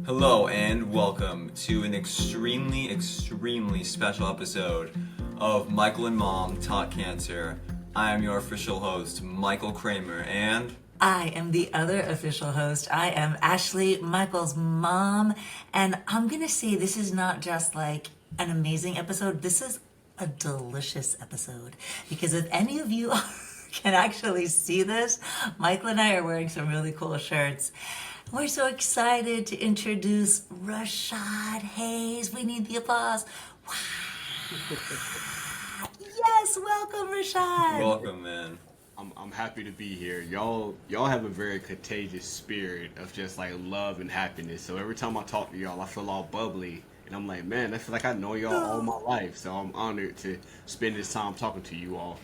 Hello and welcome to an extremely special episode of Michael and Mom Talk Cancer. I am your official host, Michael Kramer, and I am the other official host. I am Ashley, Michael's mom, and I'm gonna say this is not just like an amazing episode, this is a delicious episode. Because if any of you can actually see this, Michael and I are wearing some really cool shirts. We're so excited to introduce Rashad Hayes. We need the applause. Wow. Yes, welcome, Rashad. welcome, man. I'm happy to be here. Y'all have a very contagious spirit of just like love and happiness. So every time I talk to y'all, I feel all bubbly, and I'm like, man, I feel like I know y'all all my life. So I'm honored to spend this time talking to you all.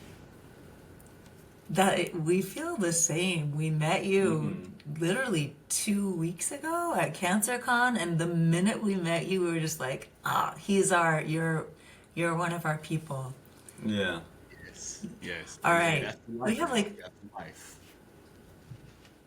That we feel the same. We met you literally 2 weeks ago at Cancercon, and the minute we met you, we were just like, you're one of our people. Yeah. Yes. All right. That's We have like, that's life.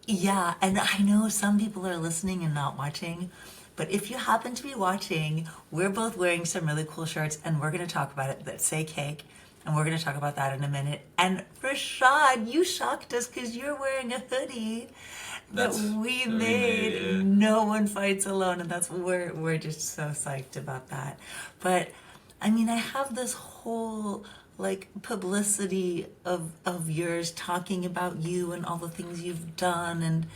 yeah, and I know some people are listening and not watching, but if you happen to be watching, we're both wearing some really cool shirts, and we're going to talk about it that say cake, and we're going to talk about that in a minute. And Rashad, you shocked us because you're wearing a hoodie that we made. yeah. No one fights alone, and we're just so psyched about that. But I mean, I have this whole like publicity of yours talking about you and all the things you've done,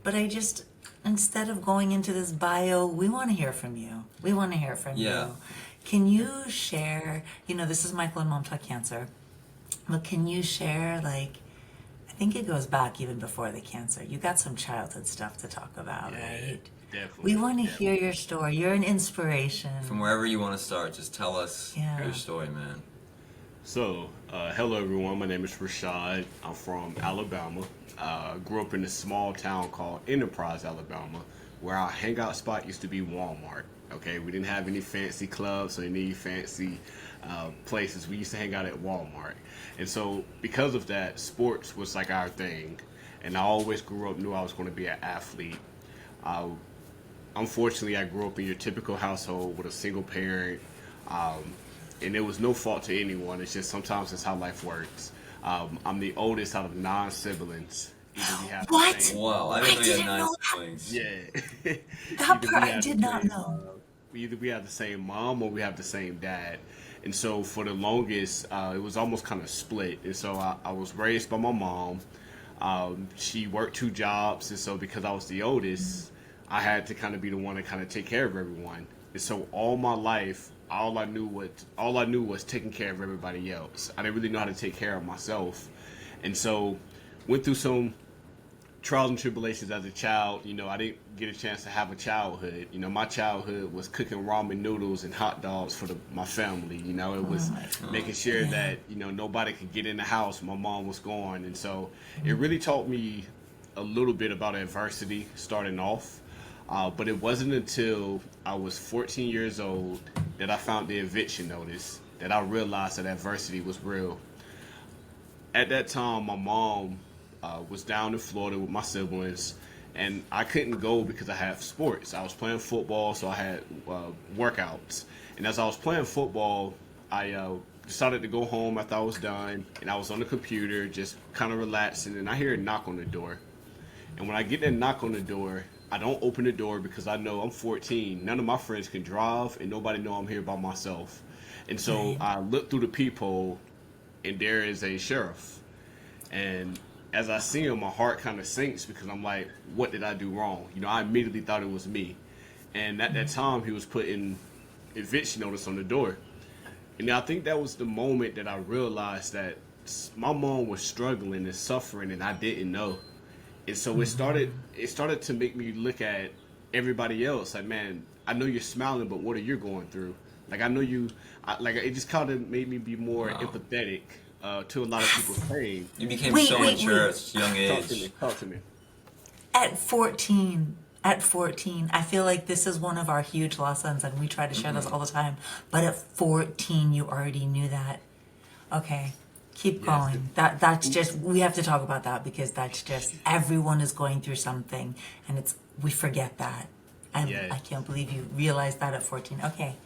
but I just, instead of going into this bio, we want to hear from you. We want to hear from Yeah. you. Can you share, this is Michael and Mom Talk Cancer, but can you share, like, I think it goes back even before the cancer. You got some childhood stuff to talk about, right? Definitely. We want to hear your story. You're an inspiration. From wherever you want to start, just tell us Yeah. your story, man. So, hello everyone. My name is Rashad. I'm from Alabama. Grew up in a small town called Enterprise, Alabama, where our hangout spot used to be Walmart. Okay, we didn't have any fancy clubs or any fancy places. We used to hang out at Walmart. And so, because of that, sports was like our thing. And I always grew up, knew I was going to be an athlete. Unfortunately, I grew up in your typical household with a single parent. And it was no fault to anyone. It's just sometimes that's how life works. I'm the oldest out of 9 siblings. Either we have the What? same- Wow, I didn't know you didn't had 9 know that. siblings. Yeah. That Either part we I have did the not same, know. Either we have the same mom or we have the same dad. And so for the longest, it was almost kind of split. And so I was raised by my mom. She worked 2 jobs. And so because I was the oldest, I had to kind of be the one to kind of take care of everyone. And so all my life, all I knew was taking care of everybody else. I didn't really know how to take care of myself. And so went through some trials and tribulations as a child. I didn't get a chance to have a childhood. My childhood was cooking ramen noodles and hot dogs for my family. It was making sure that, nobody could get in the house. My mom was gone. And so it really taught me a little bit about adversity starting off. But it wasn't until I was 14 years old that I found the eviction notice that I realized that adversity was real. At that time, my mom was down in Florida with my siblings, and I couldn't go because I had sports. I was playing football, so I had workouts. And as I was playing football, I decided to go home after I was done, and I was on the computer just kind of relaxing, and I hear a knock on the door. And when I get that knock on the door, I don't open the door because I know I'm 14. None of my friends can drive, and nobody know I'm here by myself. And so I look through the peephole, and there is a sheriff. And as I see him, my heart kind of sinks because I'm like, what did I do wrong? I immediately thought it was me. And at that time, he was putting eviction notice on the door. And I think that was the moment that I realized that my mom was struggling and suffering, and I didn't know. And so it started to make me look at everybody else. Like, man, I know you're smiling, but what are you going through? Like, I know it just kind of made me be more empathetic to a lot of people's pain. You became Wait, so wait, mature wait. at such a young age. Talk to me. At 14, I feel like this is one of our huge lessons, and we try to share this all the time. But at 14, you already knew that. Okay, keep going. That's just, we have to talk about that because that's just, everyone is going through something, and we forget that. Yeah. I can't believe you realized that at 14. Okay,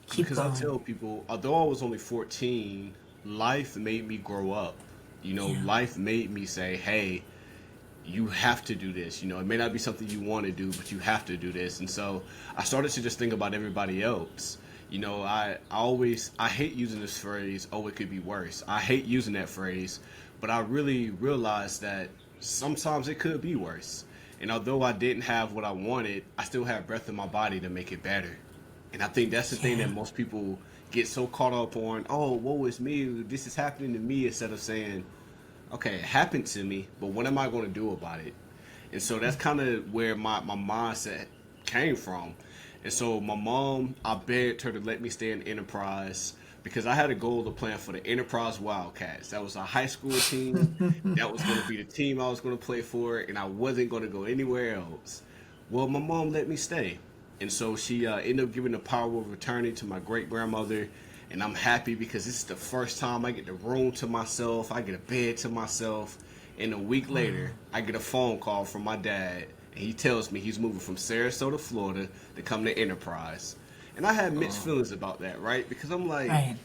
keep Because I going. tell people, although I was only 14, life made me grow up. Yeah. Life made me say, hey, you have to do this. It may not be something you want to do, but you have to do this. And so I started to just think about everybody else. I hate using this phrase, oh, it could be worse. I hate using that phrase, but I really realized that sometimes it could be worse. And although I didn't have what I wanted, I still have breath in my body to make it better. And I think that's the thing Yeah. that most people get so caught up on, oh, woe is me, this is happening to me, instead of saying, okay, it happened to me, but what am I going to do about it? And so that's kind of where my mindset came from. And so my mom, I begged her to let me stay in Enterprise because I had a goal to plan for the Enterprise Wildcats. That was a high school team. That was going to be the team I was going to play for, and I wasn't going to go anywhere else. Well, my mom let me stay. And so she ended up giving the power of attorney to my great grandmother. And I'm happy because this is the first time I get the room to myself. I get a bed to myself. And a week later, I get a phone call from my dad. And he tells me he's moving from Sarasota, Florida to come to Enterprise. And I had mixed feelings about that, right? Because I'm like, Right.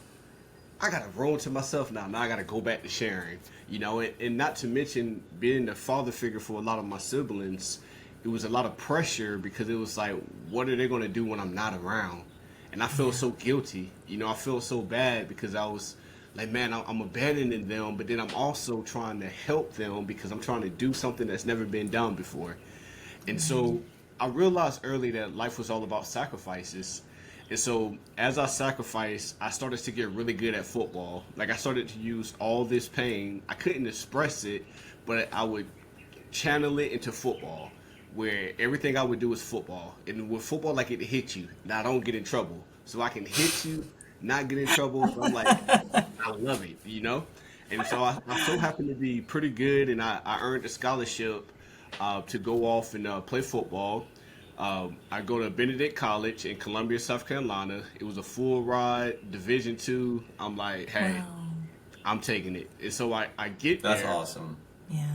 I got a room to myself now. Now I got to go back to sharing, and not to mention being the father figure for a lot of my siblings. It was a lot of pressure because it was like, what are they going to do when I'm not around? And I felt so guilty. I felt so bad because I was like, man, I'm abandoning them, but then I'm also trying to help them because I'm trying to do something that's never been done before. And so I realized early that life was all about sacrifices. And so as I sacrificed, I started to get really good at football. Like I started to use all this pain. I couldn't express it, but I would channel it into football, where everything I would do is football. And with football, like it hit you. Now I don't get in trouble. So I can hit you, not get in trouble. So I'm like, I love it. And so I so happened to be pretty good, and I earned a scholarship to go off and play football. I go to Benedict College in Columbia, South Carolina. It was a full ride, Division II. I'm like, hey, Wow. I'm taking it. And so I get That's there. awesome. Yeah.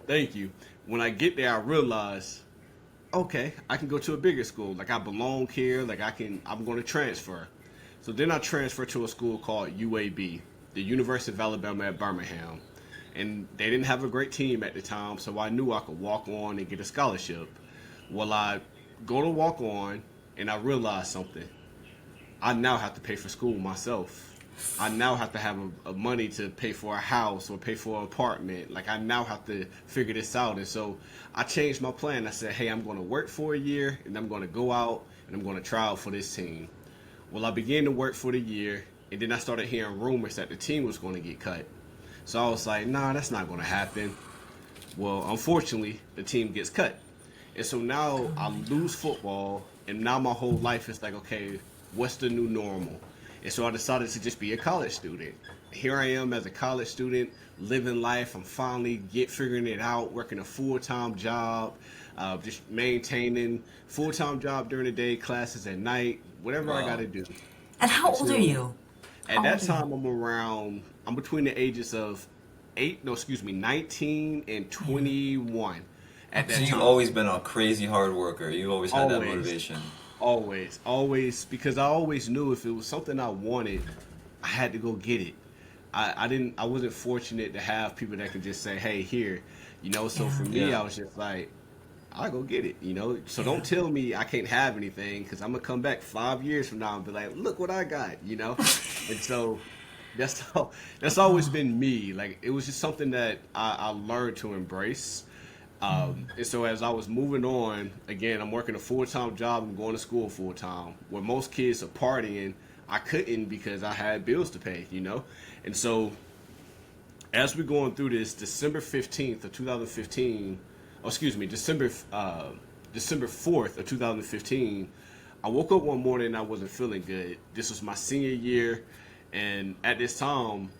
Thank you. When I get there, I realize, okay, I can go to a bigger school. Like I belong here. Like I'm going to transfer. So then I transferred to a school called UAB, the University of Alabama at Birmingham. And they didn't have a great team at the time, so I knew I could walk on and get a scholarship. Well, I go to walk on, and I realize something. I now have to pay for school myself. I now have to have a money to pay for a house or pay for an apartment. Like I now have to figure this out. And so I changed my plan. I said, hey, I'm going to work for a year, and I'm going to go out, and I'm going to try out for this team. Well, I began to work for the year, and then I started hearing rumors that the team was going to get cut. So I was like, nah, that's not going to happen. Well, unfortunately, the team gets cut. And so now I lose football, and now my whole life is like, okay, what's the new normal? And so I decided to just be a college student. Here I am as a college student, living life. I'm finally figuring it out, working a full-time job, just maintaining full-time job during the day, classes at night, whatever I Wow. got to do. And how old So, are you? At How that old are time, I'm between the ages of 19 and 21. At that So you've time. always been a crazy hard worker. You've always had that Always. motivation. Always, because I always knew if it was something I wanted, I had to go get it. I wasn't fortunate to have people that could just say, hey, here, so Yeah. for me, Yeah. I was just like, I'll go get it, So Yeah. don't tell me I can't have anything, because I'm going to come back 5 years from now and be like, look what I got. And so that's always been me. Like, it was just something that I learned to embrace. And so as I was moving on, again, I'm working a full-time job. I'm going to school full-time. Where most kids are partying, I couldn't because I had bills to pay. And so as we're going through this, December 15th of 2015, December 4th of 2015, I woke up one morning and I wasn't feeling good. This was my senior year, and at this time,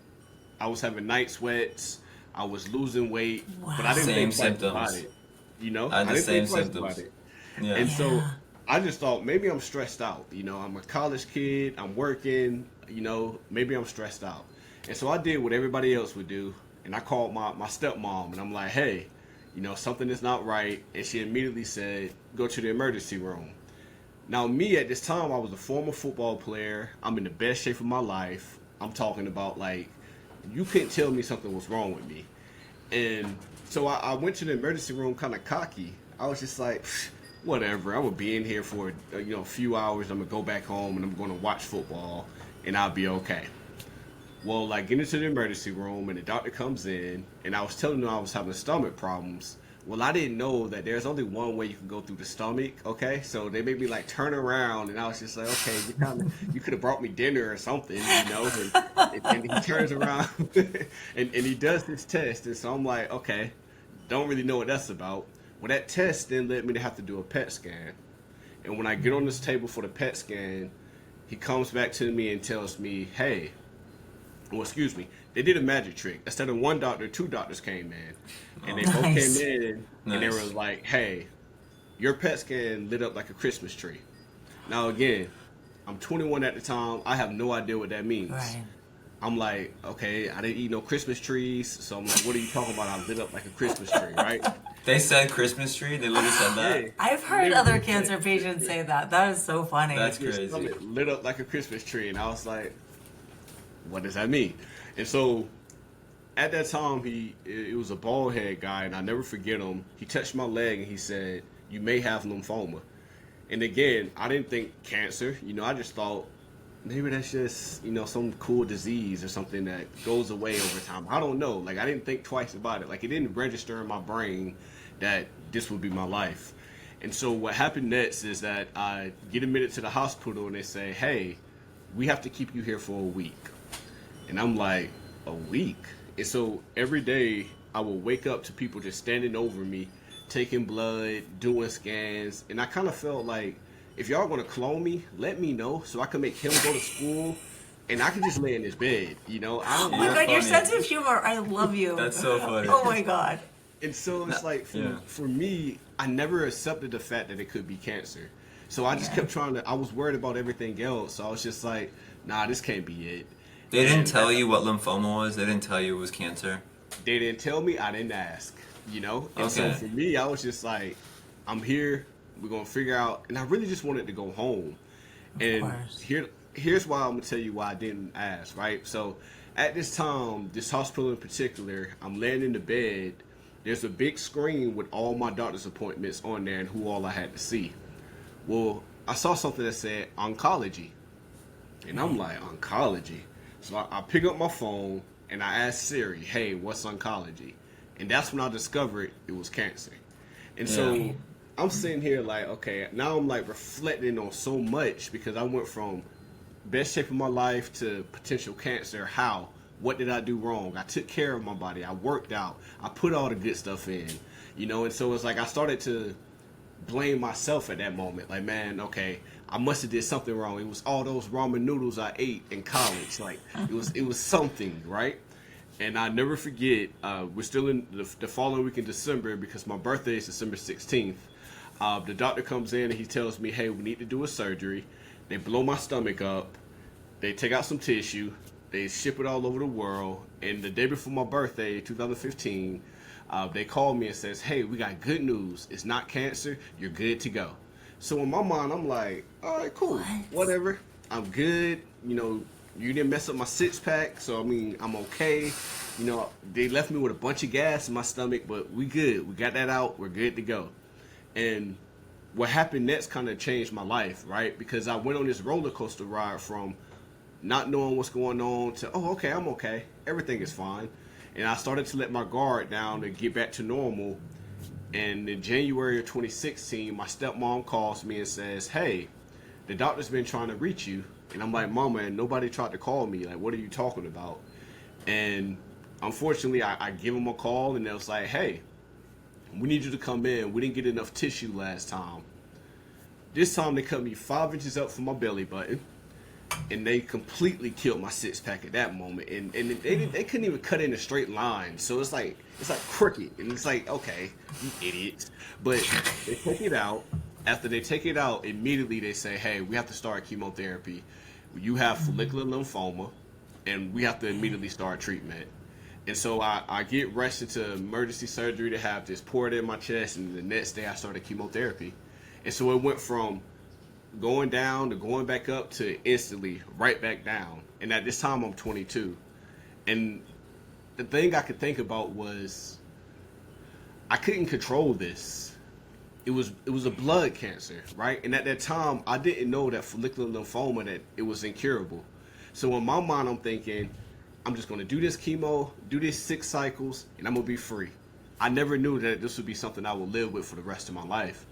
I was having night sweats. I was losing weight, but I didn't Same think twice about symptoms. it. I had I the didn't same think twice symptoms. about it. Yeah. And so Yeah. I just thought maybe I'm stressed out. I'm a college kid. I'm working. Maybe I'm stressed out. And so I did what everybody else would do, and I called my stepmom, and I'm like, hey, something is not right. And she immediately said, go to the emergency room. Now, me at this time, I was a former football player. I'm in the best shape of my life. I'm talking about, like, you couldn't tell me something was wrong with me. And so I went to the emergency room kind of cocky. I was just like, whatever. I'm going to be in here for, a few hours. I'm going to go back home and I'm going to watch football and I'll be okay. Well, like, get into the emergency room and the doctor comes in and I was telling them I was having stomach problems. Well, I didn't know that there's only one way you can go through the stomach, okay? So they made me, like, turn around, and I was just like, okay, you could have brought me dinner or something, And he turns around, and he does this test, and so I'm like, okay, don't really know what that's about. Well, that test then led me to have to do a PET scan. And when I get on this table for the PET scan, he comes back to me and tells me, hey, well, excuse me, they did a magic trick. Instead of one doctor, two doctors came in. And they both came in, and they were like, hey, your PET scan lit up like a Christmas tree. Now, again, I'm 21 at the time. I have no idea what that means. Right. I'm like, okay, I didn't eat no Christmas trees. So I'm like, what are you talking about? I lit up like a Christmas tree, right? They said Christmas tree? They literally said that? Yeah. I've heard other cancer patients say that. That is so funny. That's crazy. Lit up like a Christmas tree. And I was like, what does that mean? And so at that time, it was a bald head guy, and I never forget him. He touched my leg and he said, you may have lymphoma. And again, I didn't think cancer. I just thought maybe that's just, some cool disease or something that goes away over time. I don't know. Like, I didn't think twice about it. Like, it didn't register in my brain that this would be my life. And so what happened next is that I get admitted to the hospital and they say, hey, we have to keep you here for a week. And I'm like, a week? And so every day I will wake up to people just standing over me, taking blood, doing scans. And I kind of felt like, if y'all going to clone me, let me know so I can make him go to school and I can just lay in his bed, I don't Oh my God, your sense of humor, I love you. That's so funny. Oh my God. And so it's like, for me, I never accepted the fact that it could be cancer. So I just kept I was worried about everything else. So I was just like, nah, this can't be it. They didn't tell you what lymphoma was? They didn't tell you it was cancer? They didn't tell me. I didn't ask, And so for me, I was just like, I'm here. We're going to figure out. And I really just wanted to go home. And here's why I'm going to tell you why I didn't ask, right? So at this time, this hospital in particular, I'm laying in the bed. There's a big screen with all my doctor's appointments on there and who all I had to see. Well, I saw something that said oncology. And I'm like, oncology? So I pick up my phone and I ask Siri, hey, what's oncology? And that's when I discovered it was cancer. And so I'm sitting here like, okay, now I'm like reflecting on so much because I went from best shape of my life to potential cancer. How? What did I do wrong? I took care of my body. I worked out. I put all the good stuff in, and so it's like I started to blame myself at that moment. Like, man, okay, I must have did something wrong. It was all those ramen noodles I ate in college. Like, it was something, right? And I never forget, we're still in the following week in December because my birthday is December 16th. The doctor comes in and he tells me, hey, we need to do a surgery. They blow my stomach up. They take out some tissue. They ship it all over the world. And the day before my birthday, 2015, they called me and says, hey, we got good news. It's not cancer. You're good to go. So in my mind, I'm like, all right, cool, whatever. I'm good. You didn't mess up my six-pack, so, I'm okay. They left me with a bunch of gas in my stomach, but we good. We got that out. We're good to go. And what happened next kind of changed my life, right? Because I went on this roller coaster ride from not knowing what's going on to, oh, okay, I'm okay. Everything is fine. And I started to let my guard down and get back to normal. And in January of 2016, my stepmom calls me and says, hey, the doctor's been trying to reach you. And I'm like, Mama, and nobody tried to call me. Like, what are you talking about? And unfortunately, I give them a call, and they was like, hey, we need you to come in. We didn't get enough tissue last time. This time, they cut me 5 inches up from my belly button, and they completely killed my six-pack at that moment. And they couldn't even cut in a straight line. So it's like crooked. And it's like, okay, you idiots. But they take it out. After they take it out, immediately they say, hey, we have to start chemotherapy. You have follicular lymphoma, and we have to immediately start treatment. And so I get rushed into emergency surgery to have this poured in my chest, and the next day I started chemotherapy. And so it went from going down to going back up to instantly right back down. And at this time I'm 22. And the thing I could think about was I couldn't control this. It was a blood cancer, right? And at that time I didn't know that follicular lymphoma, that it was incurable. So in my mind I'm thinking, I'm just going to do this chemo, do this 6 cycles, and I'm going to be free. I never knew that this would be something I would live with for the rest of my life.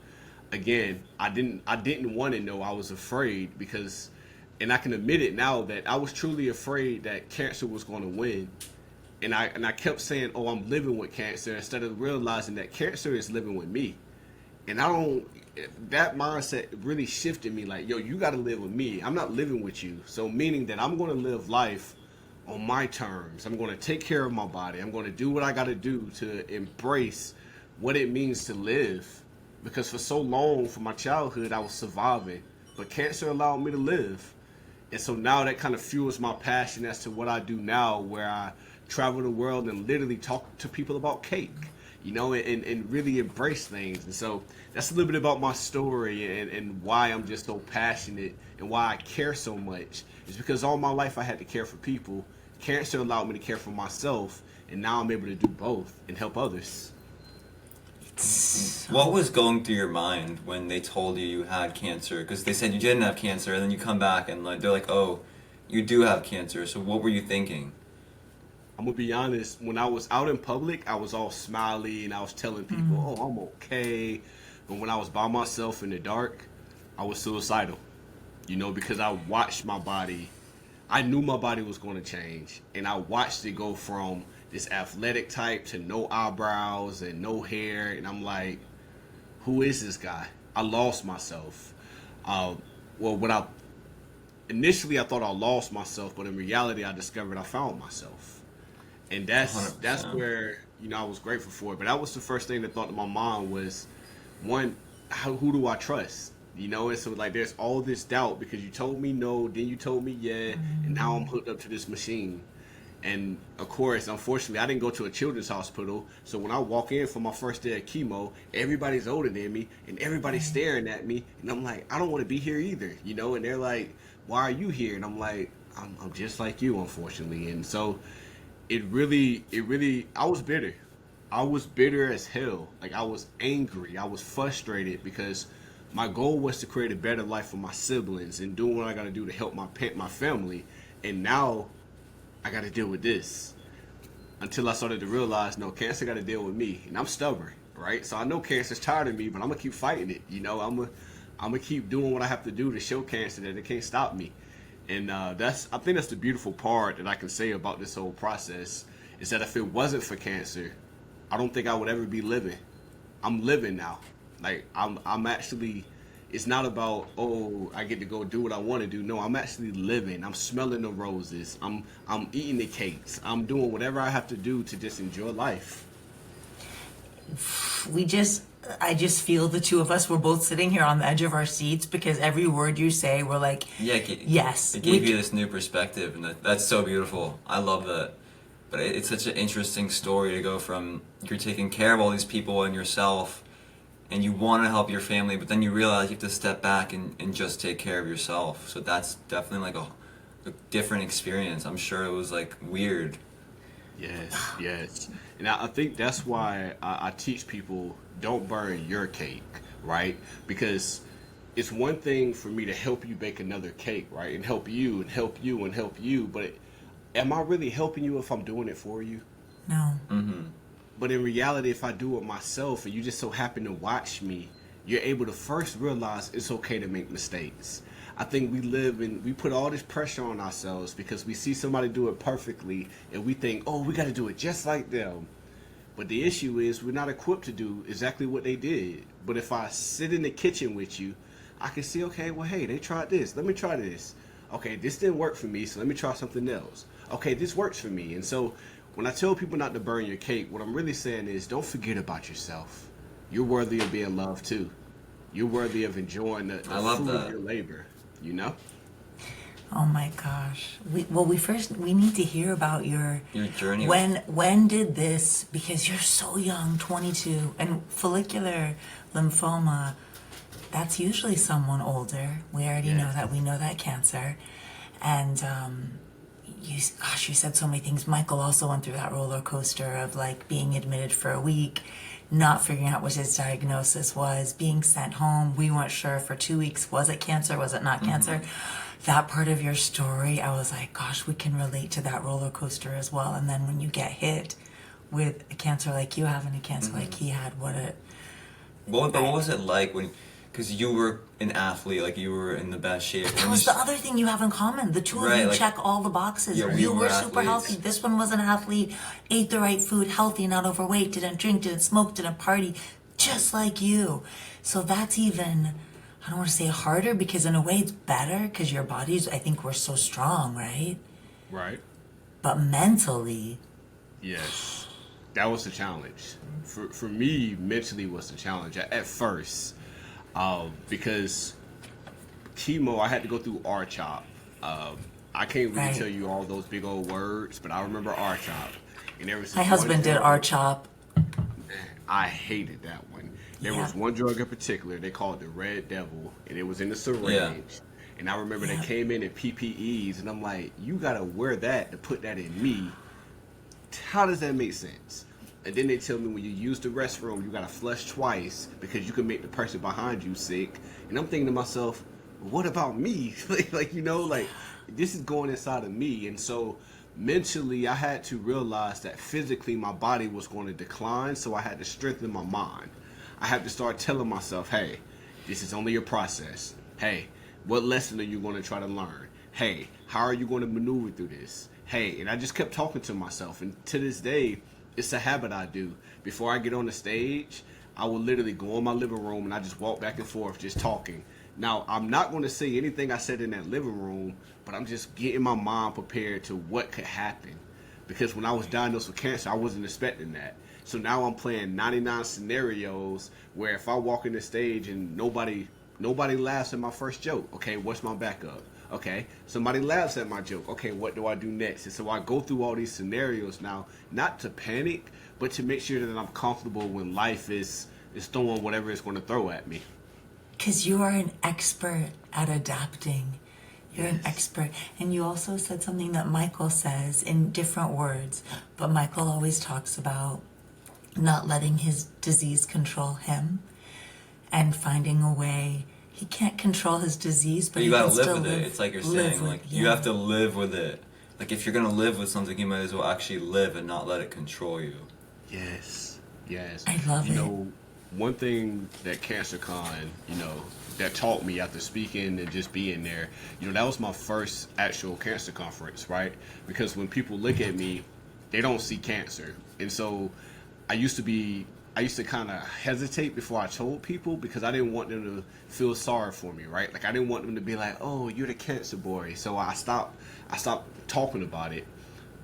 Again, I didn't want to know. I was afraid because, and I can admit it now, that I was truly afraid that cancer was going to win. And I kept saying, oh, I'm living with cancer, instead of realizing that cancer is living with me. And that mindset really shifted me, like, yo, you got to live with me. I'm not living with you. So meaning that I'm going to live life on my terms. I'm going to take care of my body. I'm going to do what I got to do to embrace what it means to live. Because for so long, for my childhood, I was surviving. But cancer allowed me to live. And so now that kind of fuels my passion as to what I do now, where I travel the world and literally talk to people about cake, and really embrace things. And so that's a little bit about my story and why I'm just so passionate and why I care so much. It's because all my life I had to care for people. Cancer allowed me to care for myself, and now I'm able to do both and help others. What was going through your mind when they told you had cancer? Because they said you didn't have cancer, and then you come back and they're like, oh, you do have cancer. So what were you thinking? I'm going to be honest, when I was out in public, I was all smiley and I was telling people, oh, I'm okay. But when I was by myself in the dark, I was suicidal, because I watched my body. I knew my body was going to change, and I watched it go from this athletic type to no eyebrows and no hair, and I'm like, who is this guy? I lost myself. Initially I thought I lost myself, but in reality I discovered I found myself. And that's 100%. where, I was grateful for it. But that was the first thing that thought in my mind was, one, who do I trust? And so like there's all this doubt because you told me no, then you told me yeah, and now I'm hooked up to this machine. And of course, unfortunately, I didn't go to a children's hospital. So when I walk in for my first day of chemo, everybody's older than me and everybody's staring at me. And I'm like, I don't want to be here either, And they're like, why are you here? And I'm like, I'm just like you, unfortunately. And so it really, I was bitter. I was bitter as hell. Like I was angry. I was frustrated because my goal was to create a better life for my siblings and doing what I got to do to help my family. And now I got to deal with this. Until I started to realize, no, cancer got to deal with me. And I'm stubborn, right? So I know cancer's tired of me, but I'm going to keep fighting it. I'm going to keep doing what I have to do to show cancer that it can't stop me. And I think that's the beautiful part that I can say about this whole process is that if it wasn't for cancer, I don't think I would ever be living. I'm living now. Like I'm actually, it's not about, oh, I get to go do what I want to do. No, I'm actually living. I'm smelling the roses. I'm eating the cakes. I'm doing whatever I have to do to just enjoy life. I just feel the two of us, we're both sitting here on the edge of our seats because every word you say, we're like, yes. It gave you this new perspective, and that's so beautiful. I love that. But it's such an interesting story to go from you're taking care of all these people and yourself, and you want to help your family, but then you realize you have to step back and just take care of yourself. So that's definitely like a different experience. I'm sure it was like weird. Yes. And I think that's why I teach people, don't burn your cake, right? Because it's one thing for me to help you bake another cake, right? And help you and help you and help you. But am I really helping you if I'm doing it for you? No. Mm-hmm. But in reality, if I do it myself and you just so happen to watch me, you're able to first realize it's okay to make mistakes. I think we put all this pressure on ourselves because we see somebody do it perfectly and we think, oh, we got to do it just like them. But the issue is we're not equipped to do exactly what they did. But if I sit in the kitchen with you, I can see, okay, well, hey, they tried this. Let me try this. Okay, this didn't work for me, so let me try something else. Okay, this works for me. And so when I tell people not to burn your cake, what I'm really saying is don't forget about yourself. You're worthy of being loved too. You're worthy of enjoying the fruit of your labor, Oh my gosh. We need to hear about your journey. When did this, because you're so young, 22, and follicular lymphoma, that's usually someone older. We already know that. We know that cancer. And you said so many things. Michael also went through that roller coaster of like being admitted for a week, not figuring out what his diagnosis was, being sent home. We weren't sure for 2 weeks. Was it cancer? Was it not cancer? That part of your story, I was like, gosh, we can relate to that roller coaster as well. And then when you get hit with a cancer like you have and a cancer like he had, But what was it like when, because you were an athlete, like you were in the best shape. that was the other thing you have in common. The two of you like, check all the boxes. Yeah, you were athletes. super healthy. This one was an athlete, ate the right food, healthy, not overweight, didn't drink, didn't smoke, didn't party, just like you. So that's even, I don't want to say harder, because in a way it's better because your bodies, I think, were so strong, right? Right. But mentally, Yes, that was the challenge. For me, mentally was the challenge at first, because chemo, I had to go through R-CHOP. I can't really Right. tell you all those big old words, but I remember R-CHOP. And there was this my one husband did drug- R-CHOP. I hated that one. There Yeah. was one drug in particular, they called it the Red Devil, and it was in the syringe. And I remember Yeah. they came in PPEs, and I'm like, you gotta wear that to put that in me. How does that make sense? And then they tell me when you use the restroom, you gotta flush twice because you can make the person behind you sick. And I'm thinking to myself, what about me? like this is going inside of me. And so mentally, I had to realize that physically my body was going to decline. So I had to strengthen my mind. I had to start telling myself, hey, this is only a process. Hey, what lesson are you going to try to learn? Hey, how are you going to maneuver through this? Hey, and I just kept talking to myself. And to this day, it's a habit I do. Before I get on the stage, I will literally go in my living room and I just walk back and forth just talking. Now, I'm not going to say anything I said in that living room, but I'm just getting my mind prepared to what could happen. Because when I was diagnosed with cancer, I wasn't expecting that. So now I'm playing 99 scenarios where if I walk in the stage and nobody laughs at my first joke, okay, what's my backup? Okay, somebody laughs at my joke. Okay, what do I do next? And so I go through all these scenarios now, not to panic, but to make sure that I'm comfortable when life is throwing whatever it's going to throw at me. Because you are an expert at adapting. You're an expert. And you also said something that Michael says in different words, but Michael always talks about not letting his disease control him and finding a way. He can't control his disease, but you he gotta can live still with it. It's like you're saying, like you have to live with it. Like if you're gonna live with something, you might as well actually live and not let it control you. Yes. I love it. One thing that Cancercon, that taught me after speaking and just being there, that was my first actual cancer conference, right? Because when people look at me, they don't see cancer. And so I used to kind of hesitate before I told people because I didn't want them to feel sorry for me, right? Like I didn't want them to be like, "Oh, you're the cancer boy." So I stopped talking about it.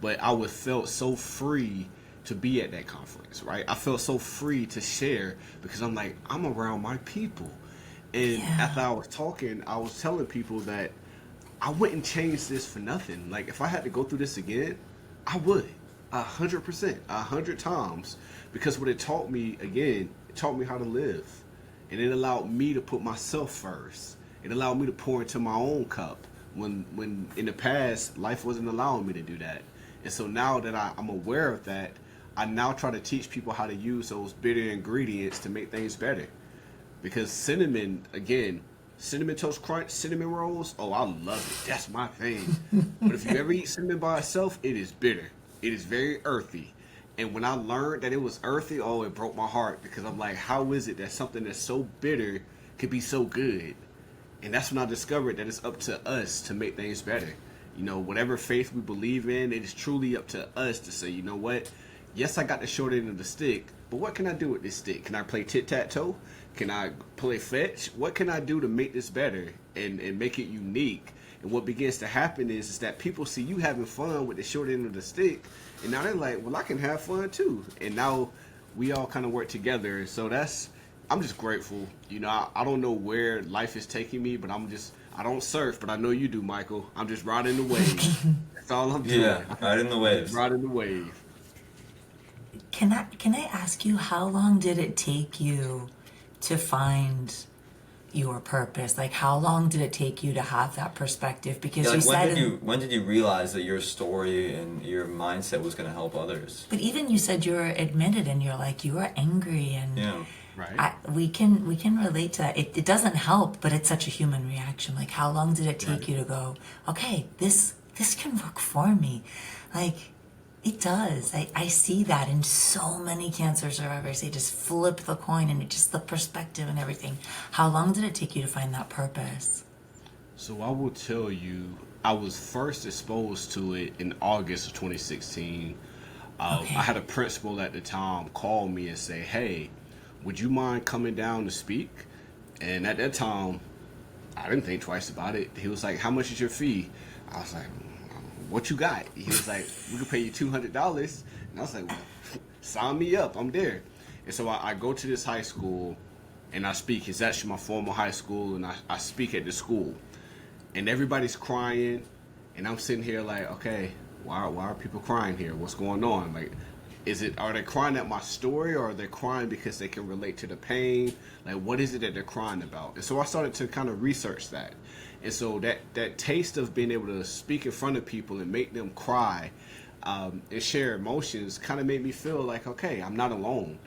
But I felt so free to be at that conference, right? I felt so free to share because I'm like, I'm around my people. And after I was talking, I was telling people that I wouldn't change this for nothing. Like if I had to go through this again, I would. 100%, 100 times. Because what it taught me, again, it taught me how to live. And it allowed me to put myself first. It allowed me to pour into my own cup when in the past, life wasn't allowing me to do that. And so now that I'm aware of that, I now try to teach people how to use those bitter ingredients to make things better. Because cinnamon Toast Crunch, cinnamon rolls, oh, I love it. That's my thing. But if you ever eat cinnamon by itself, it is bitter. It is very earthy. And when I learned that it was earthy, oh, it broke my heart because I'm like, how is it that something that's so bitter could be so good? And that's when I discovered that it's up to us to make things better. Whatever faith we believe in, it is truly up to us to say, you know what? Yes, I got the short end of the stick, but what can I do with this stick? Can I play tit-tat-toe? Can I play fetch? What can I do to make this better and make it unique? And what begins to happen is that people see you having fun with the short end of the stick, and now they're like, well, I can have fun too. And now we all kind of work together. So I'm just grateful. I don't know where life is taking me, but I I don't surf, but I know you do, Michael. I'm just riding the wave. That's all I'm doing. Yeah, right in the waves. Riding the wave. Can I ask you, how long did it take you to find your purpose? Like, how long did it take you to have that perspective? Because Yeah, you like said, when did you realize that your story and your mindset was going to help others? but even you said you were admitted, and you're like, you were angry, and Yeah. Right. we can relate to that. It doesn't help, but it's such a human reaction. Like, how long did it take Right. you to go, okay, this can work for me? Like, it does. I see that in so many cancer survivors. They just flip the coin, and it just the perspective and everything. How long did it take you to find that purpose? So I will tell you, I was first exposed to it in August of 2016. Okay. I had a principal at the time call me and say, "Hey, would you mind coming down to speak?" And at that time, I didn't think twice about it. He was like, "How much is your fee?" I was like, "What you got?" He was like, "We could pay you $200." And I was like, well, "Sign me up. I'm there." And so I go to this high school and I speak. It's actually my former high school, and I speak at the school. And everybody's crying, and I'm sitting here like, okay, why are people crying here? What's going on? Like, are they crying at my story, or are they crying because they can relate to the pain? Like, what is it that they're crying about? And so I started to kind of research that. And so that taste of being able to speak in front of people and make them cry, and share emotions kind of made me feel like, okay, I'm not alone.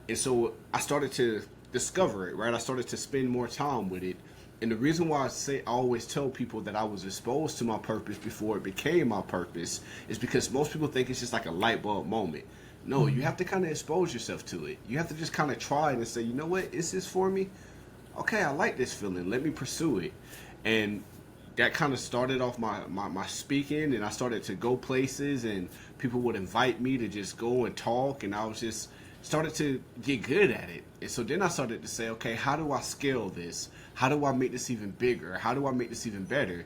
And so I started to discover it, right? I started to spend more time with it. And the reason why I always tell people that I was exposed to my purpose before it became my purpose is because most people think it's just like a light bulb moment. No, you have to kind of expose yourself to it. You have to just kind of try it and say, you know what, is this for me? Okay, I like this feeling. Let me pursue it. And that kind of started off my speaking, and I started to go places, and people would invite me to just go and talk, and I was just started to get good at it. And so then I started to say, okay, how do I scale this? How do I make this even bigger? How do I make this even better?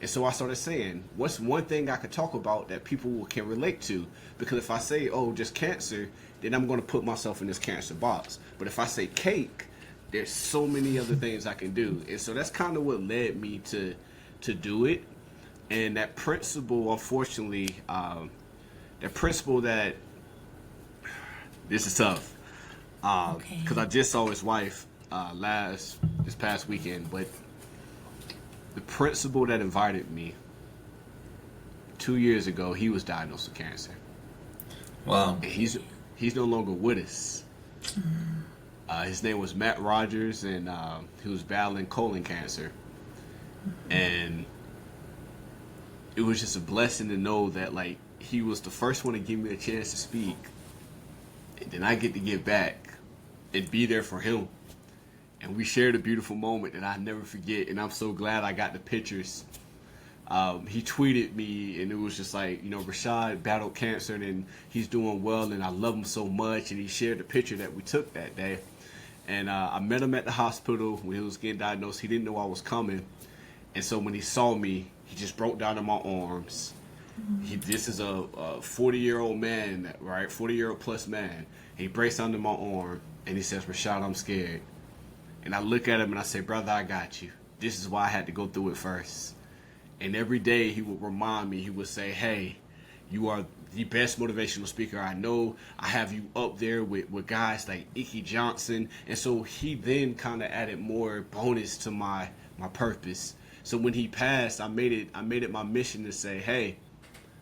And so I started saying, what's one thing I could talk about that people can relate to? Because if I say, oh, just cancer, then I'm going to put myself in this cancer box. But if I say cake, there's so many other things I can do. And so that's kind of what led me to do it. And that principle, unfortunately, that principle that, this is tough, Okay. because I just saw his wife this past weekend, but the principal that invited me 2 years ago, he was diagnosed with cancer. Wow. And he's no longer with us. His name was Matt Rogers, and he was battling colon cancer. And it was just a blessing to know that, like, he was the first one to give me a chance to speak, and then I get to get back and be there for him. And we shared a beautiful moment that I never forget, and I'm so glad I got the pictures. He tweeted me, and it was just like, you know, Rashad battled cancer, and he's doing well, and I love him so much. And he shared the picture that we took that day. And I met him at the hospital when he was getting diagnosed. He didn't know I was coming. And so when he saw me, he just broke down in my arms. This is a 40-year-old man, right? 40-year-old plus man. He breaks under my arm, and he says, Rashad, I'm scared. And I look at him and I say, brother, I got you. This is why I had to go through it first. And every day he would remind me, he would say, hey, you are the best motivational speaker I know. I have you up there with guys like C.A.K.E. Johnson. And so he then kind of added more bonus to my purpose. So when he passed, I made it my mission to say, hey,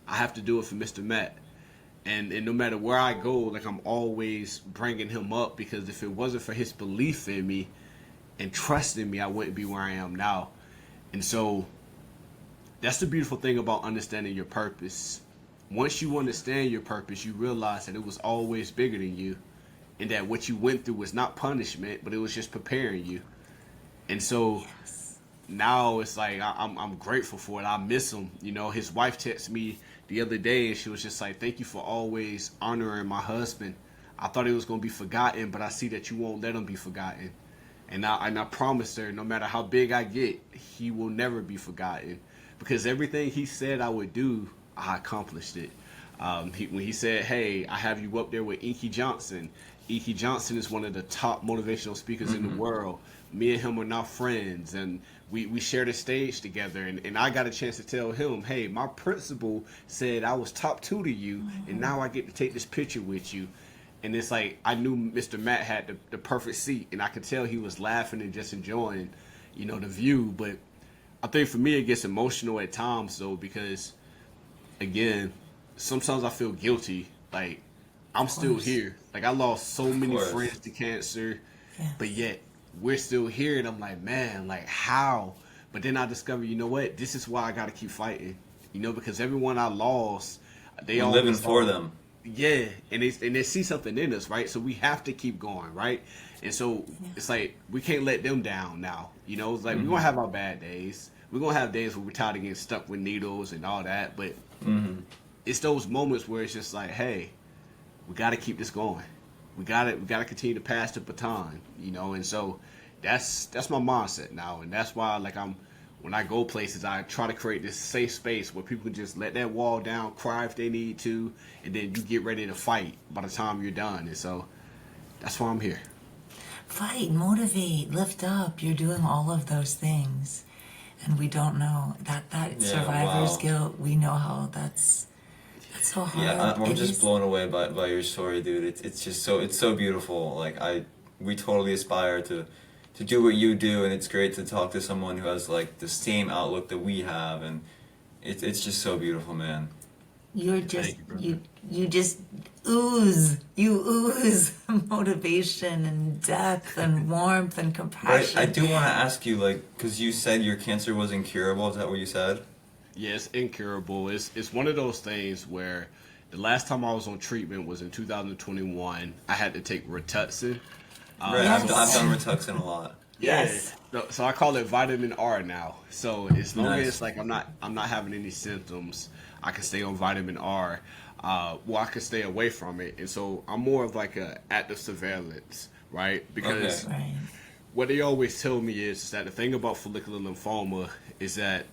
I have to do it for Mr. Matt. And no matter where I go, like, I'm always bringing him up, because if it wasn't for his belief in me and trusting me, I wouldn't be where I am now. And so that's the beautiful thing about understanding your purpose. Once you understand your purpose, you realize that it was always bigger than you, and that what you went through was not punishment, but it was just preparing you. And so now it's like I'm grateful for it. I miss him. You know, his wife texted me the other day, and she was just like, thank you for always honoring my husband. I thought it was going to be forgotten, but I see that you won't let him be forgotten. And I promised her, no matter how big I get, he will never be forgotten, because everything he said I would do, I accomplished it. When he said, hey, I have you up there with C.A.K.E. Johnson. C.A.K.E. Johnson is one of the top motivational speakers in the world. me and him are now friends, and we shared a stage together, and I got a chance to tell him, hey, my principal said I was top 2 to you, and now I get to take this picture with you. And it's like I knew Mr. Matt had the perfect seat, and I could tell he was laughing and just enjoying, the view. But I think for me it gets emotional at times though, because again, sometimes I feel guilty. Like I'm still here. Like I lost so many course. friends to cancer, Yes. but yet we're still here, and I'm like, man, like how? But then I discovered, you know what? This is why I got to keep fighting. Because everyone I lost, they We're all living for them. Yeah, and they see something in us, right? So we have to keep going, right? And so it's like we can't let them down now. It's like we're gonna have our bad days. We're gonna have days where we're tired of getting stuck with needles and all that. But it's those moments where it's just like, hey, we got to keep this going. We got to continue to pass the baton, And so that's my mindset now, and that's why when I go places, I try to create this safe space where people can just let that wall down, cry if they need to, and then you get ready to fight by the time you're done. And so that's why I'm here. Fight, motivate, lift up. You're doing all of those things. And we don't know that Yeah, survivor's wow. guilt. We know how that's so hard. Yeah, I'm It just is- blown away by your story, dude. It's just so beautiful. Like we totally aspire to do what you do, and it's great to talk to someone who has like the same outlook that we have, and it's just so beautiful, man. You're just Thank you, brother. you just ooze motivation and depth and warmth and But compassion. I do want to ask you, like, because you said your cancer was incurable. Is that what you said? Yeah, it's incurable. It's one of those things where the last time I was on treatment was in 2021. I had to take Rituxan. Right. Yes. I've done Rituxan a lot. Yes. So I call it vitamin R now. So as long Nice. as like I'm not having any symptoms, I can stay on vitamin R. Well, I can stay away from it, and so I'm more of like a active surveillance, right? Because Okay. Right. what they always tell me is that the thing about follicular lymphoma is that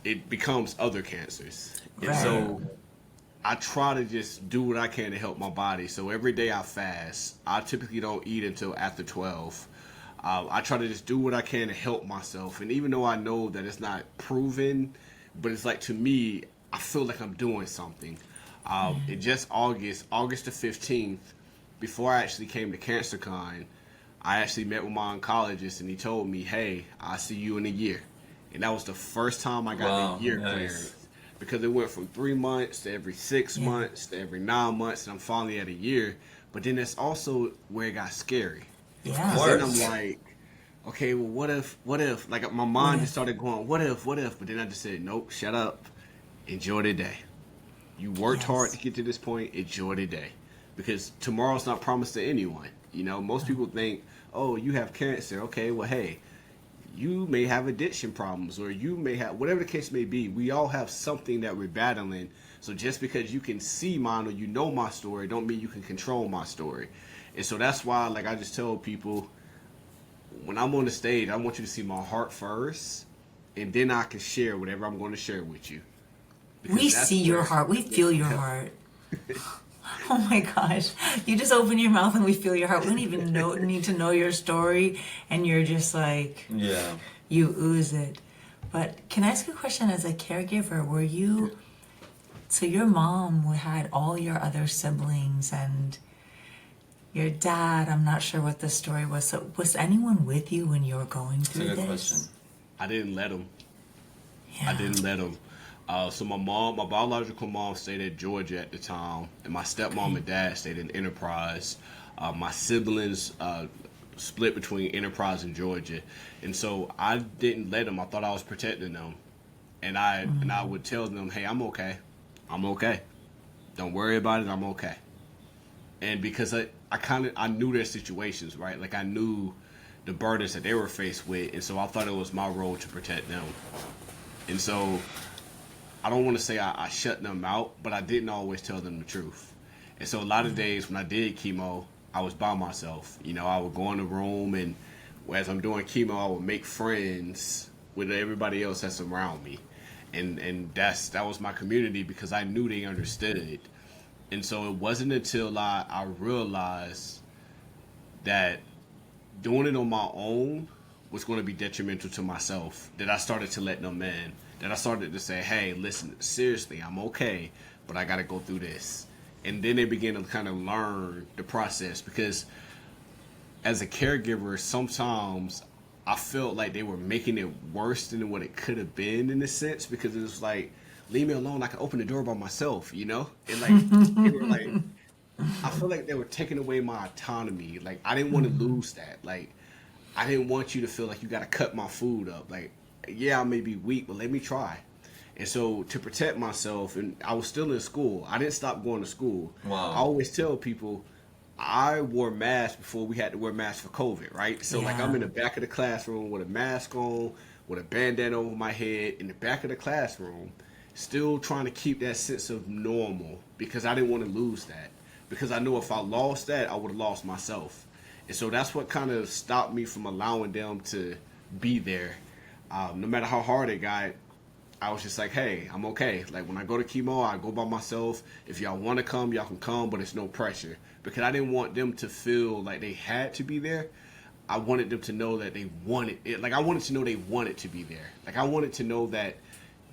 it becomes other cancers, and Right. so I try to just do what I can to help my body. So every day I fast. I typically don't eat until after 12. I try to just do what I can to help myself. And even though I know that it's not proven, but it's like to me, I feel like I'm doing something. In just August the 15th, before I actually came to Cancercon, I actually met with my oncologist, and he told me, hey, I'll see you in a year. And that was the first time I got Wow, the year nice. clearance. Because it went from 3 months to every 6 Yeah. months to every 9 months, and I'm finally at a year. But then that's also where it got scary. Yeah. Because then I'm course. like, okay, well, what if? Like my mind just started going, what if? But then I just said, nope, shut up, enjoy the day. You worked hard Yes. to get to this point, enjoy the day. Because tomorrow's not promised to anyone. Most people think, oh, you have cancer. Okay, well, hey, you may have addiction problems, or you may have whatever the case may be. We all have something that we're battling. So just because you can see mine or you know my story, don't mean you can control my story. And so that's why, like, I just tell people, when I'm on the stage, I want you to see my heart first, and then I can share whatever I'm going to share with you. Because We that's see your where- heart. We feel your heart. Oh my gosh. You just open your mouth and we feel your heart. We don't even need to know your story, and you're just like, Yeah. you ooze it. But can I ask you a question as a caregiver? Were you, so your mom had all your other siblings and your dad, I'm not sure what the story was. So was anyone with you when you were going That's a through good this? question. I didn't let them. Yeah. I didn't let them. So my biological mom stayed at Georgia at the time, and my stepmom and dad stayed in Enterprise. My siblings split between Enterprise and Georgia, and so I didn't let them. I thought I was protecting them, and I would tell them, "Hey, I'm okay. I'm okay. Don't worry about it. I'm okay." And because I knew their situations, right? Like I knew the burdens that they were faced with, and so I thought it was my role to protect them. And so I don't want to say I shut them out, but I didn't always tell them the truth. And so a lot of days when I did chemo, I was by myself. I would go in the room, and as I'm doing chemo, I would make friends with everybody else that's around me. And that was my community, because I knew they understood. And so it wasn't until I realized that doing it on my own was going to be detrimental to myself, that I started to let them in. That I started to say, hey, listen, seriously, I'm okay, but I got to go through this. And then they began to kind of learn the process, because as a caregiver, sometimes I felt like they were making it worse than what it could have been, in a sense, because it was like, leave me alone, I can open the door by myself, you know? And like, they were like, I feel like they were taking away my autonomy. Like, I didn't want to lose that. Like, I didn't want you to feel like you got to cut my food up. Like, yeah, I may be weak, but let me try. And so to protect myself, and I was still in school. I didn't stop going to school. Wow. I always tell people I wore masks before we had to wear masks for COVID, right? So like, I'm in the back of the classroom with a mask on, with a bandana over my head, in the back of the classroom, still trying to keep that sense of normal, because I didn't want to lose that. Because I knew if I lost that, I would have lost myself. And so that's what kind of stopped me from allowing them to be there. No matter how hard it got, I was just like, hey, I'm okay. Like, when I go to chemo, I go by myself. If y'all want to come, y'all can come, but it's no pressure. Because I didn't want them to feel like they had to be there. I wanted them to know that they wanted it. Like, I wanted to know they wanted to be there. Like, I wanted to know that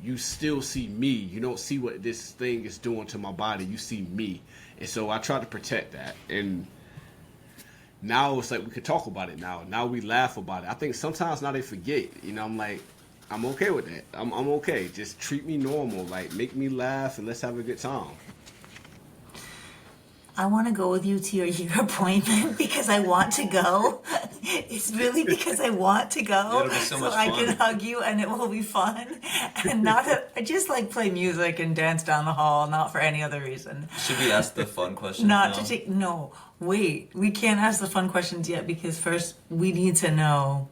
you still see me. You don't see what this thing is doing to my body. You see me. And so I tried to protect that. And now it's like we could talk about it now. Now we laugh about it. I think sometimes now they forget. You know, I'm like, I'm okay with that. I'm okay. Just treat me normal. Like, make me laugh and let's have a good time. I want to go with you to your appointment because I want to go. It's really because I want to go, It'll be so much I fun. can hug you and it will be fun. And I just like play music and dance down the hall, not for any other reason. Should we ask the fun question? Not now? to take, no, wait, we can't ask the fun questions yet because first we need to know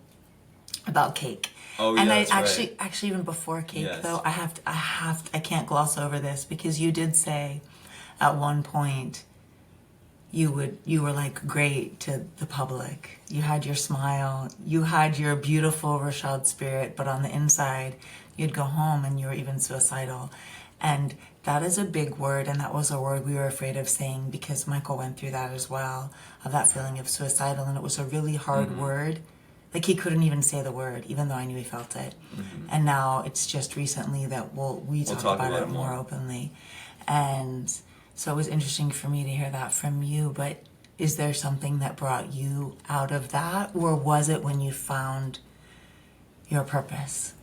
about cake. Oh, yeah, and I that's right. actually even before cake Yes. though, I can't gloss over this because you did say at one point you were like great to the public. You had your smile, you had your beautiful Rashad spirit, but on the inside you'd go home and you were even suicidal. And that is a big word, and that was a word we were afraid of saying because Michael went through that as well, of that feeling of suicidal, and it was a really hard word. Like, he couldn't even say the word, even though I knew he felt it. And now it's just recently that we talk about it more openly. And so it was interesting for me to hear that from you, but is there something that brought you out of that? Or was it when you found your purpose?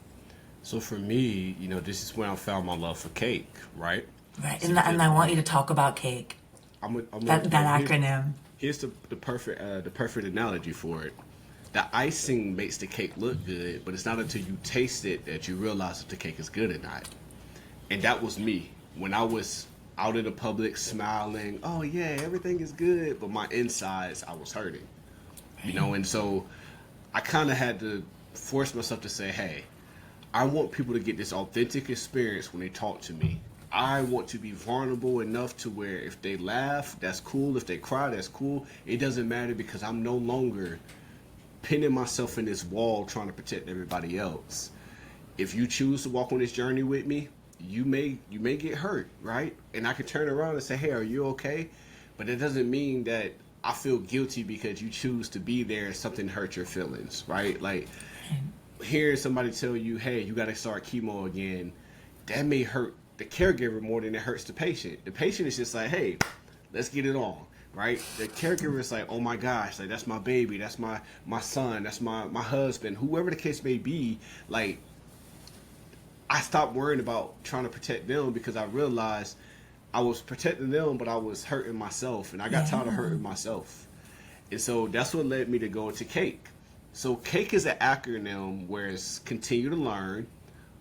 So for me, you know, this is when I found my love for cake, right? Right, So and I want you to talk about cake, that acronym. Here's the perfect analogy for it. The icing makes the cake look good, but it's not until you taste it that you realize if the cake is good or not. And that was me. When I was out in the public smiling, oh yeah, everything is good, but my insides, I was hurting. You know, and so I kind of had to force myself to say, hey, I want people to get this authentic experience when they talk to me. I want to be vulnerable enough to where if they laugh, that's cool. If they cry, that's cool. It doesn't matter because I'm no longer pinning myself in this wall trying to protect everybody else. If you choose to walk on this journey with me, you may get hurt, right? And I could turn around and say, hey, are you okay? But it doesn't mean that I feel guilty because you choose to be there and something hurt your feelings, right? Like, hearing somebody tell you, hey, you got to start chemo again, that may hurt the caregiver more than it hurts the patient. The patient is just like, hey, let's get it on, right? The caregiver is like, oh my gosh, like, that's my baby, that's my son, that's my husband, whoever the case may be. Like, I stopped worrying about trying to protect them because I realized I was protecting them, but I was hurting myself, and I got tired of hurting myself. And so that's what led me to go into C.A.K.E. So C.A.K.E is an acronym where it's continue to learn,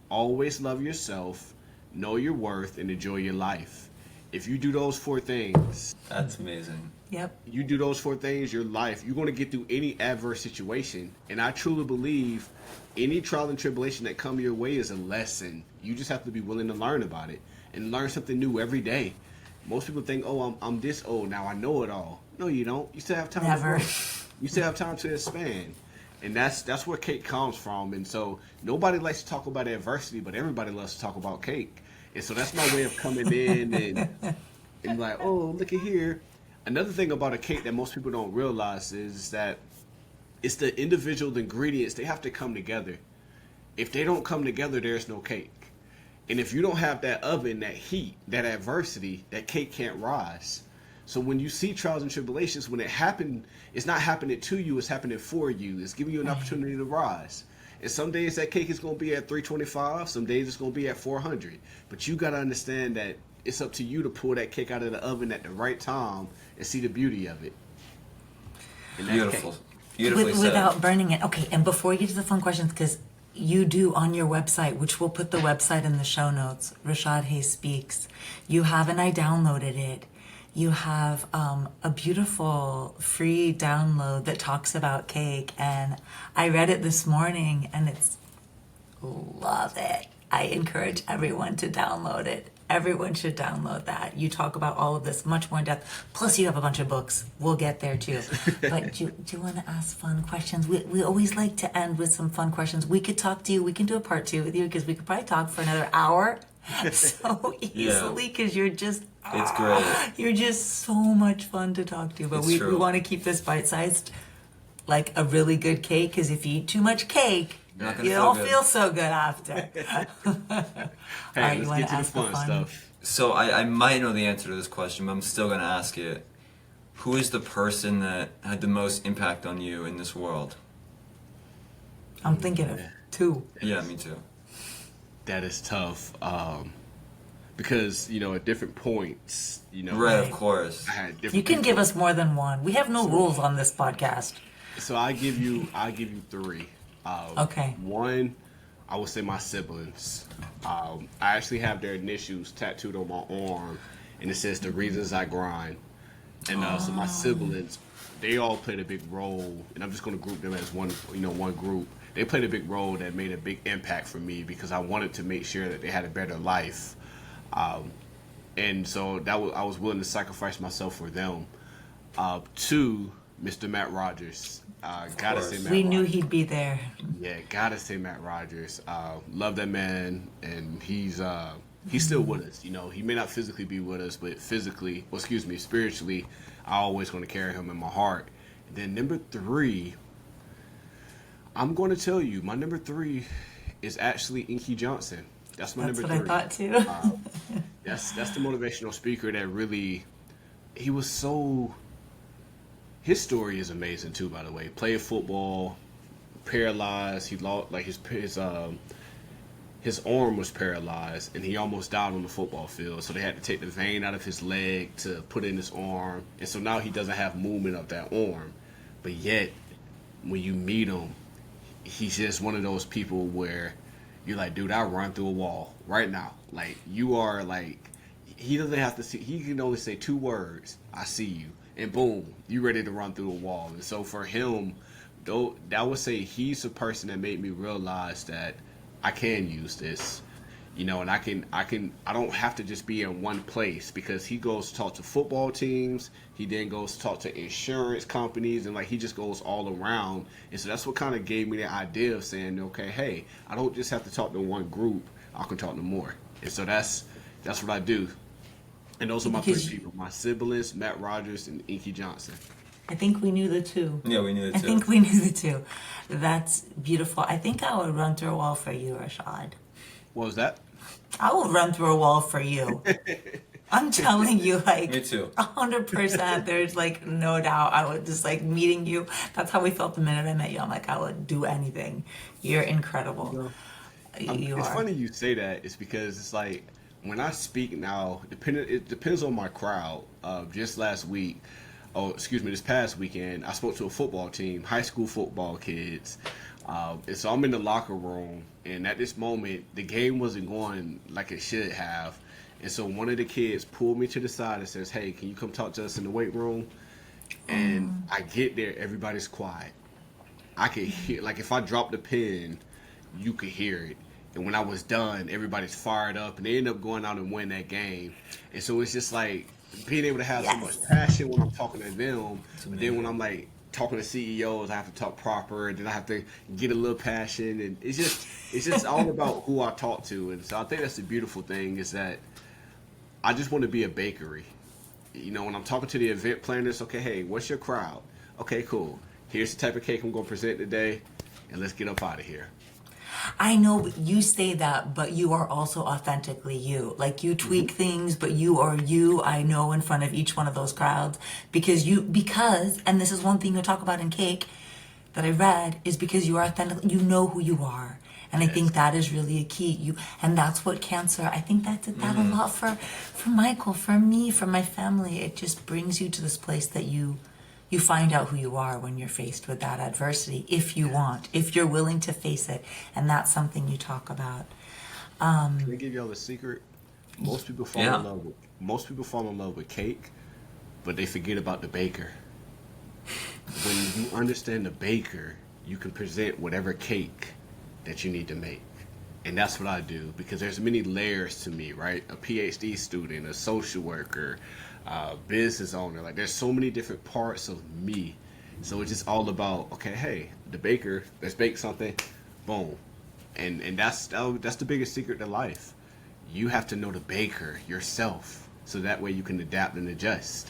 always love yourself, know your worth, and enjoy your life. If you do those 4 things, That's amazing. Yep. you do those 4 things, your life, you're going to get through any adverse situation. And I truly believe any trial and tribulation that come your way is a lesson. You just have to be willing to learn about it and learn something new every day. Most people think, oh, I'm this old now, I know it all. No, you don't. You still have time Never. to grow. You still have time to expand. And that's where C.A.K.E comes from. And so nobody likes to talk about adversity, but everybody loves to talk about C.A.K.E. And so that's my way of coming in and like, oh, look at here. Another thing about a C.A.K.E that most people don't realize is that it's the individual ingredients. They have to come together. If they don't come together, there's no cake. And if you don't have that oven, that heat, that adversity, that cake can't rise. So when you see trials and tribulations, when it happen, it's not happening to you, it's happening for you. It's giving you an opportunity to rise. And some days that cake is going to be at 325, some days it's going to be at 400. But you got to understand that it's up to you to pull that cake out of the oven at the right time and see the beauty of it. Beautiful. Beautifully said. Without burning it. Okay, and before you get to the fun questions, because you do on your website, which we'll put the website in the show notes, Rashad Hayes Speaks, you have, and I downloaded it, you have a beautiful free download that talks about cake, and I read it this morning, and it's, love it. I encourage everyone to download it. Everyone should download that. You talk about all of this much more in depth. Plus, you have a bunch of books. We'll get there too. But do you want to ask fun questions? We always like to end with some fun questions. We could talk to you. We can do a part 2 with you because we could probably talk for another hour so easily because you're just... It's great. You're just so much fun to talk to. But we want to keep this bite-sized like a really good cake because if you eat too much cake... You don't feel so good after. Hey, right, let's get to the fun stuff. So I might know the answer to this question, but I'm still going to ask it. Who is the person that had the most impact on you in this world? I'm thinking of 2. Yeah, me too. That is tough. Because, at different points, Right, of course. I had different You can people. give us more than one. We have no rules on this podcast. So I give you 3. Okay. One, I would say my siblings. I actually have their initials tattooed on my arm, and it says "The Reasons I Grind." And so my siblings, they all played a big role, and I'm just going to group them as one group. They played a big role that made a big impact for me because I wanted to make sure that they had a better life, and so I was willing to sacrifice myself for them. 2, Mr. Matt Rogers. Gotta say Matt Rogers. We knew he'd be there. Yeah, gotta say Matt Rogers. Love that man, and he's still with us. He may not physically be with us, but spiritually, I always going to carry him in my heart. And then number 3, I'm going to tell you, my number 3 is actually Inky Johnson. That's my number 3. That's what I thought too. That's the motivational speaker that really, he was so. His story is amazing too, by the way. Played football, paralyzed. He lost his arm was paralyzed, and he almost died on the football field. So they had to take the vein out of his leg to put in his arm, and so now he doesn't have movement of that arm. But yet, when you meet him, he's just one of those people where you're like, dude, I run through a wall right now. Like you are like, he doesn't have to see. He can only say 2 words. I see you. And boom, you ready to run through a wall. And so for him, though, I would say he's the person that made me realize that I can use this, and I don't have to just be in one place because he goes to talk to football teams. He then goes to talk to insurance companies, and he just goes all around. And so that's what kind of gave me the idea of saying, okay, hey, I don't just have to talk to one group. I can talk to more. And so that's what I do. And those are my 3 people: my siblings, Matt Rogers, and Inky Johnson. I think we knew the 2. Yeah, we knew the 2. I think we knew the 2. That's beautiful. I think I would run through a wall for you, Rashad. What was that? I will run through a wall for you. I'm telling you, Me too. 100%. There's no doubt. I would just meeting you. That's how we felt the minute I met you. I'm I would do anything. You're incredible. It's funny you say that. It's because it's when I speak now, it depends on my crowd. Just last week, this past weekend, I spoke to a football team, high school football kids. And so I'm in the locker room, and at this moment, the game wasn't going like it should have. And so one of the kids pulled me to the side and says, hey, can you come talk to us in the weight room? And I get there, everybody's quiet. I could hear, if I dropped the pen, you could hear it. And when I was done, everybody's fired up, and they end up going out and win that game. And so it's just being able to have so much passion when I'm talking to them, but then when I'm talking to CEOs, I have to talk proper, and then I have to get a little passion, and it's just all about who I talk to. And so I think that's the beautiful thing is that I just want to be a bakery. When I'm talking to the event planners, okay, hey, what's your crowd? Okay, cool. here's the type of cake I'm gonna present today, and let's get up out of here. I know you say that, but you are also authentically you. Like you tweak things, but you are you. I know in front of each one of those crowds because and this is one thing you talk about in Cake that I read is because you are authentic. You know who you are. And I think that is really a key. And that's what cancer, I think that did that a lot for Michael, for me, for my family. It just brings you to this place that you find out who you are when you're faced with that adversity, if you want, if you're willing to face it. And that's something you talk about. Can I give y'all a secret? Most people fall in love with cake, but they forget about the baker. When you understand the baker, you can present whatever cake that you need to make. And that's what I do, because there's many layers to me, right? A PhD student, a social worker, business owner. Like there's so many different parts of me. So it's just all about, okay, hey, the baker, let's bake something, boom. And that's the biggest secret to life. You have to know the baker yourself, so that way you can adapt and adjust.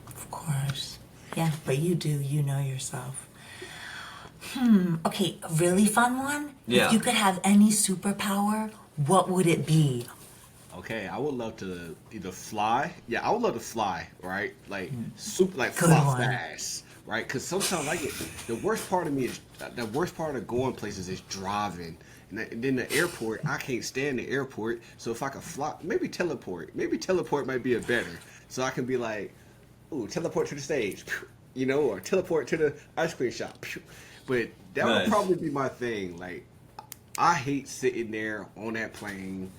Of course. Yeah, but you know yourself. Okay, a really fun one? Yeah. If you could have any superpower, what would it be? Okay, I would love to either fly. Yeah, I would love to fly, right? Like super, like Good fly one. fast, right? Because sometimes I get the worst part of going places is driving. And then the airport, I can't stand the airport. So if I could fly, maybe teleport. Maybe teleport might be a better. So I can be like, ooh, teleport to the stage, or teleport to the ice cream shop. But that would Nice. probably be my thing. Like, I hate sitting there on that plane.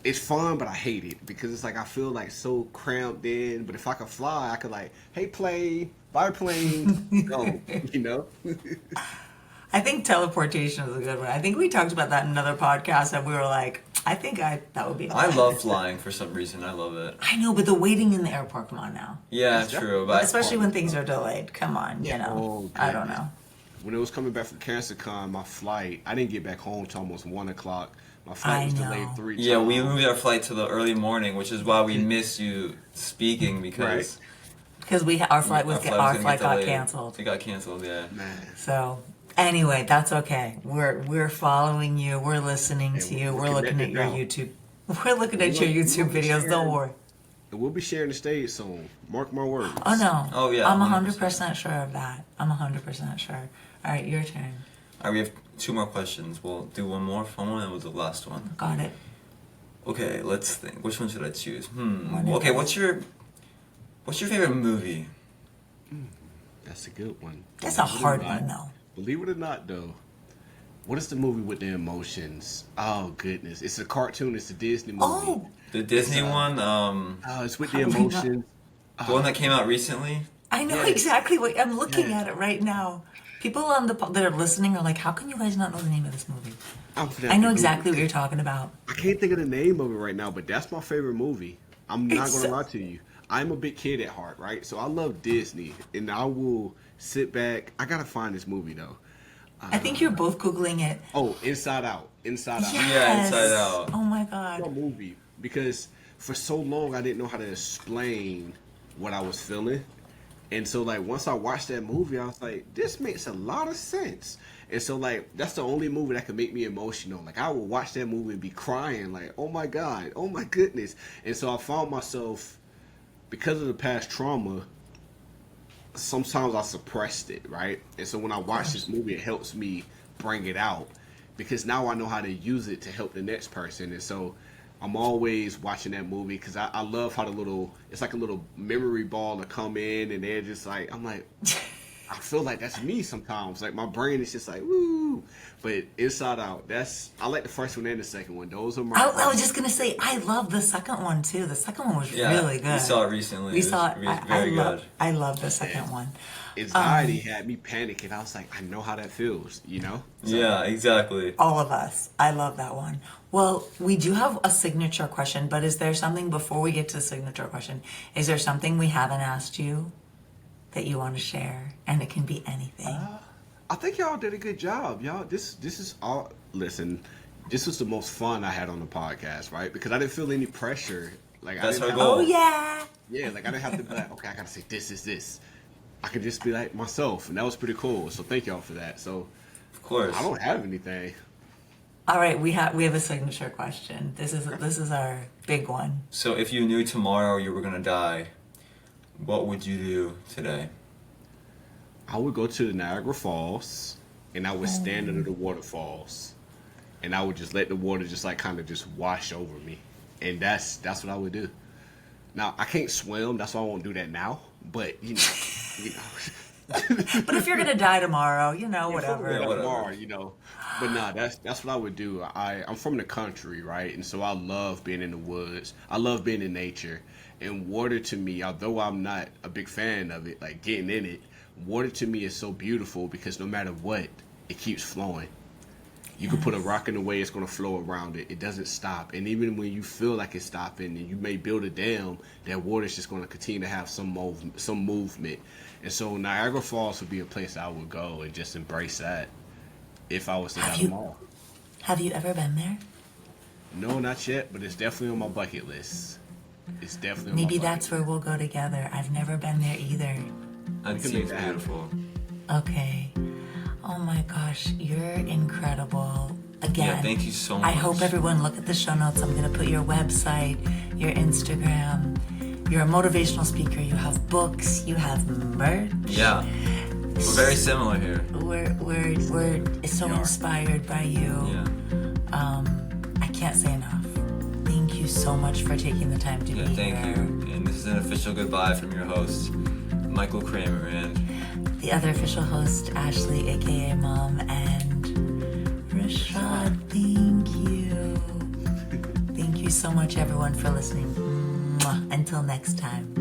It's fun, but I hate it because it's like I feel like so cramped in. But if I could fly, I could like, hey plane, bye plane, go, I think teleportation is a good one. I think we talked about that in another podcast and we were like, that would be I fun. love flying for some reason. I love it. I know, but the waiting in the airport, come on now. Yeah, That's true. But Especially when things are delayed. Come on, Oh, I don't goodness. know. When it was coming back from Cancercon, my flight, I didn't get back home till almost 1 o'clock. My flight was I delayed know. 3 times. yeah, we moved our flight to the early morning, which is why we missed you speaking because Because our flight gonna got get delayed. canceled. It got canceled. Yeah. Man. So anyway, that's okay. We're following you. We're listening Hey, to you. we're We're looking at connected your now. YouTube. We're looking at your YouTube videos. Don't worry. And we'll be sharing the stage soon. Mark my words. Oh no. Oh, yeah, I'm 100%. 100% sure of that. I'm 100% sure. All right, your turn. All right, we have 2 more questions. We'll do one more fun one, and we'll do the last one. Got it. Okay, let's think. Which one should I choose? Whatever. Okay, what's your favorite movie? That's a good one. That's a Believe it or hard not- one though. Believe it or not, though, what is the movie with the emotions? Oh, goodness. It's a cartoon. It's a Disney movie. Oh, The Disney one, It's with How the do we not- emotions. the one that came out recently. I know Yes. exactly what I'm looking Yes. at it right now. People on that are listening are like, "How can you guys not know the name of this movie?" I know exactly what you're talking about. I can't think of the name of it right now, but that's my favorite movie. I'm not It's going to so- lie to you. I'm a big kid at heart, right? So I love Disney, and I will sit back. I got to find this movie, though. I think you're both googling it. Oh, Inside Out. Inside Out. Yes. Yeah, Inside Out. Oh my A god. movie, because for so long I didn't know how to explain what I was feeling. And so like once I watched that movie, I was like, this makes a lot of sense. And so like that's the only movie that can make me emotional. Like I will watch that movie and be crying like, oh my God, oh my goodness. And so I found myself, because of the past trauma, sometimes I suppressed it, right? And so when I watch this movie, it helps me bring it out, because now I know how to use it to help the next person. And so I'm always watching that movie because I love how it's like a little memory ball to come in, and they're just like, I'm like, I feel like that's me sometimes. Like my brain is just like, woo. But Inside Out, I like the first one and the second one. Those are my. I was just gonna say I love the second one too. The second one was Yeah, really good. we saw it recently. We It saw was it. very good. I love the second one. Anxiety had me panicking. I was like, I know how that feels, you know? So, Yeah, exactly. All of us. I love that one. Well, we do have a signature question, but is there something before we get to the signature question? Is there something we haven't asked you that you want to share? And it can be anything. I think y'all did a good job, y'all. This is all. Listen, this was the most fun I had on the podcast, right? Because I didn't feel any pressure. Like That's I didn't our have, goal. Oh yeah. Yeah, like I didn't have to be like, okay, I gotta say this is this. I could just be like myself, and that was pretty cool. So thank y'all for that. So Of course. I don't have anything. All right, we have a signature question. This is our big one. So if you knew tomorrow you were gonna die, what would you do today? I would go to the Niagara Falls, and I would stand under the waterfalls, and I would just let the water just like kind of just wash over me, and that's what I would do. Now I can't swim, that's why I won't do that now. But you know. But if you're gonna die tomorrow, whatever. Yeah, whatever. Tomorrow, But nah, that's what I would do. I'm from the country, right? And so I love being in the woods. I love being in nature. And water to me, although I'm not a big fan of it, like getting in it, water to me is so beautiful because no matter what, it keeps flowing. You can put a rock in the way, it's going to flow around it. It doesn't stop. And even when you feel like it's stopping and you may build a dam, that water is just going to continue to have some movement. And so Niagara Falls would be a place I would go and just embrace that if I was to die tomorrow. Have you ever been there? No, not yet, but it's definitely on my bucket list. It's definitely on my Maybe bucket that's where we'll go together. I've never been there either. That seems beautiful. Okay. Oh my gosh, you're incredible. Again, Yeah, thank you so much. I hope everyone look at the show notes. I'm going to put your website, your Instagram. You're a motivational speaker. You have books. You have merch. Yeah. We're very similar here. We're so inspired by you. Yeah. I can't say enough. Thank you so much for taking the time to Yeah, be thank here. you. And this is an official goodbye from your host, Michael Kramer, and The other official host, Ashley, aka Mom, and Rashad. Thank you. Thank you so much, everyone, for listening. Mwah. Until next time.